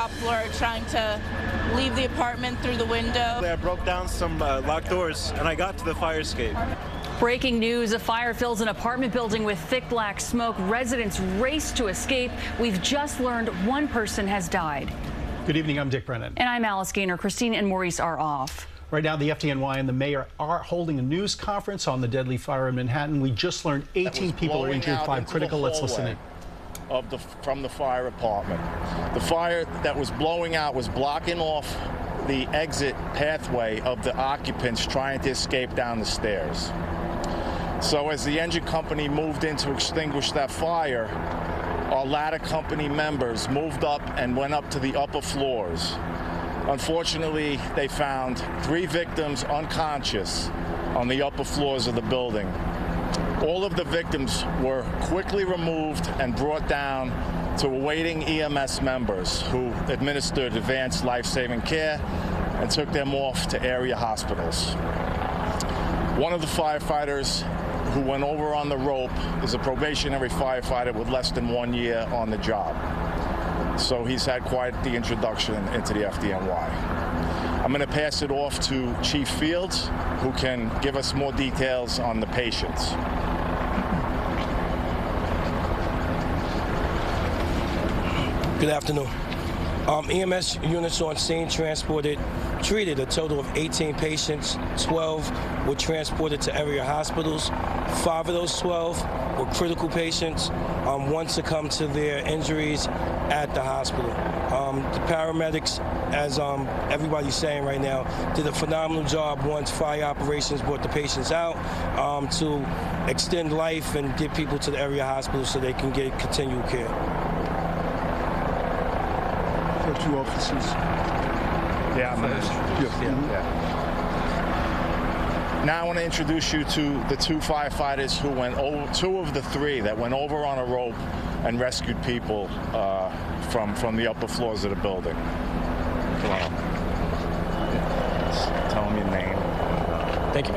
top floor trying to leave the apartment through the window. I broke down some locked doors and I got to the fire escape. Breaking news, a fire fills an apartment building with thick black smoke. Residents race to escape. We've just learned one person has died. Good evening, I'm Dick Brennan. And I'm Alice Gaynor. Christine and Maurice are off. Right now, the FDNY and the mayor are holding a news conference on the deadly fire in Manhattan. We just learned 18 people were injured, 5 critical. Let's listen in. From the fire apartment. The fire that was blowing out was blocking off the exit pathway of the occupants trying to escape down the stairs. So as the engine company moved in to extinguish that fire, our ladder company members moved up and went up to the upper floors. Unfortunately, they found 3 victims unconscious on the upper floors of the building. All of the victims were quickly removed and brought down to awaiting EMS members who administered advanced life-saving care and took them off to area hospitals. One of the firefighters who went over on the rope is a probationary firefighter with less than 1 year on the job. So he's had quite the introduction into the FDNY. I'm going to pass it off to Chief Fields, who can give us more details on the patients. Good afternoon. EMS units on scene treated a total of 18 patients. 12 were transported to area hospitals. 5 of those 12 were critical patients. 1 succumbed to their injuries at the hospital. The paramedics, as everybody's saying right now, did a phenomenal job once fire operations brought the patients out to extend life and get people to the area hospitals so they can get continued care. 2 officers. Yeah, Now I want to introduce you to the 2 firefighters who went over, 2 of the 3 that went over on a rope and rescued people from the upper floors of the building. Come on. Tell them your name. Thank you.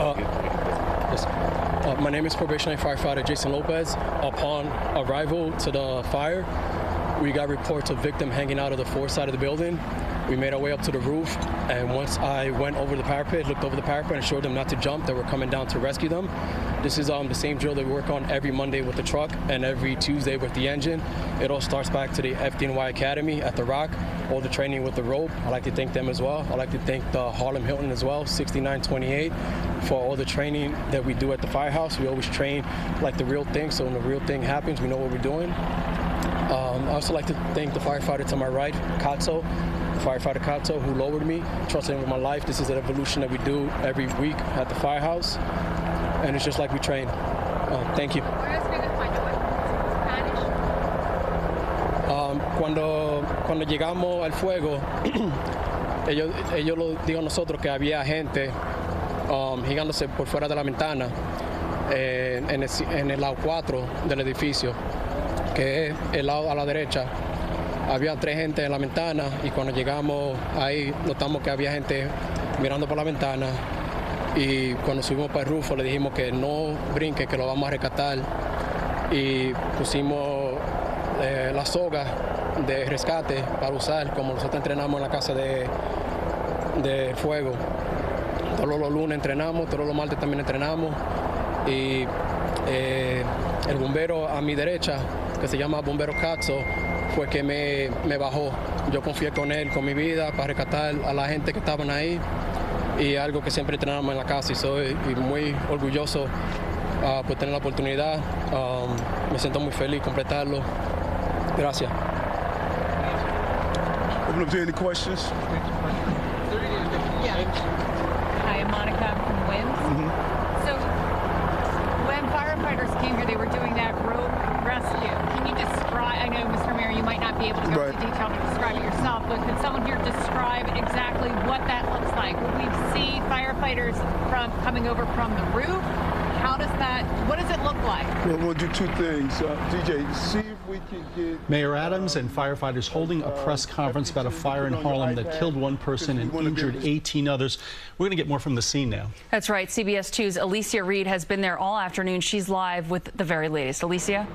My name is probationary firefighter Jason Lopez. Upon arrival to the fire, we got reports of victim hanging out of the foresight of the building. We made our way up to the roof, and once I went over the parapet, looked over the parapet and showed them not to jump, that we're coming down to rescue them. This is the same drill that we work on every Monday with the truck and every Tuesday with the engine. It all starts back to the FDNY Academy at the Rock, all the training with the rope. I'd like to thank them as well. I'd like to thank the Harlem Hilton as well, 6928, for all the training that we do at the firehouse. We always train like the real thing, so when the real thing happens, we know what we're doing. I also like to thank the firefighter to my right, Katso, firefighter Katso, who lowered me, trusted him with my life. This is an evolution that we do every week at the firehouse, and it's just like we train. Thank you. Cuando llegamos al fuego, ellos lo dijo a nosotros que había gente girándose por fuera de la ventana en el lado 4 del edificio, que es el lado a la derecha. Había 3 gente en la ventana y cuando llegamos ahí notamos que había gente mirando por la ventana, y cuando subimos para el rufo le dijimos que no brinque, que lo vamos a rescatar, y pusimos la soga de rescate para usar como nosotros entrenamos en la casa de fuego. Todos los lunes entrenamos, todos los martes también entrenamos, y el bombero a mi derecha, que se llama bombero Katso, fue que me bajó. Yo confié con él, con mi vida, para rescatar a la gente que estaban ahí, y algo que siempre entrenamos en la casa, y soy muy orgulloso por tener la oportunidad. Me siento muy feliz completarlo. Gracias. Open up to any questions? Yeah. Hi, I'm Monica. I'm from WIMS. So when firefighters came here, they were doing that rope rescue. Can you describe, I know, Mr. Mayor, you might not be able to go into detail to describe it yourself, but could someone here describe exactly what that looks like? Will we see firefighters coming over from the roof? What does it look like? Well, we'll do 2 things. DJ, see if we can get... Mayor Adams and firefighters holding a press conference about a fire in Harlem that killed 1 person and injured 18 others. We're going to get more from the scene now. That's right. CBS 2's Alicia Reed has been there all afternoon. She's live with the very latest. Alicia?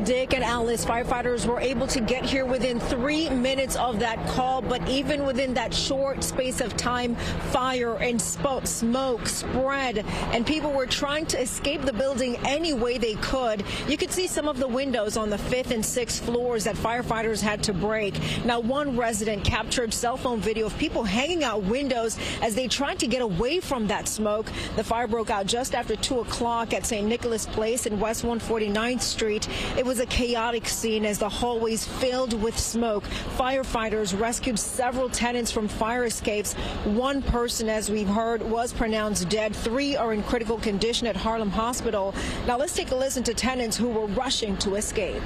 Dick and Alice, firefighters were able to get here within 3 minutes of that call, but even within that short space of time, fire and smoke spread, and people were trying to escape the building any way they could. You could see some of the windows on the 5th and 6th floors that firefighters had to break. Now, one resident captured cell phone video of people hanging out windows as they tried to get away from that smoke. The fire broke out just after 2 o'clock at St. Nicholas Place in West 149th Street. It was a chaotic scene as the hallways filled with smoke. Firefighters rescued several tenants from fire escapes. One person, as we've heard, was pronounced dead. 3 are in critical condition at Harlem Hospital. Now let's take a listen to tenants who were rushing to escape.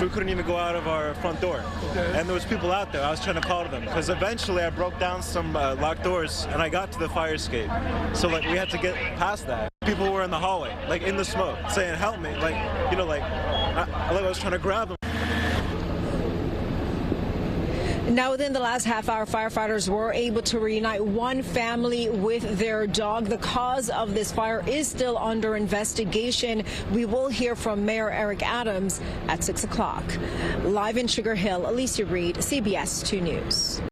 We couldn't even go out of our front door. And there was people out there. I was trying to call to them because eventually I broke down some locked doors and I got to the fire escape. So we had to get past that. People were in the hallway, in the smoke, saying, help me. I was trying to grab them. Now, within the last half hour, firefighters were able to reunite one family with their dog. The cause of this fire is still under investigation. We will hear from Mayor Eric Adams at 6 o'clock. Live in Sugar Hill, Alicia Reed, CBS 2 News.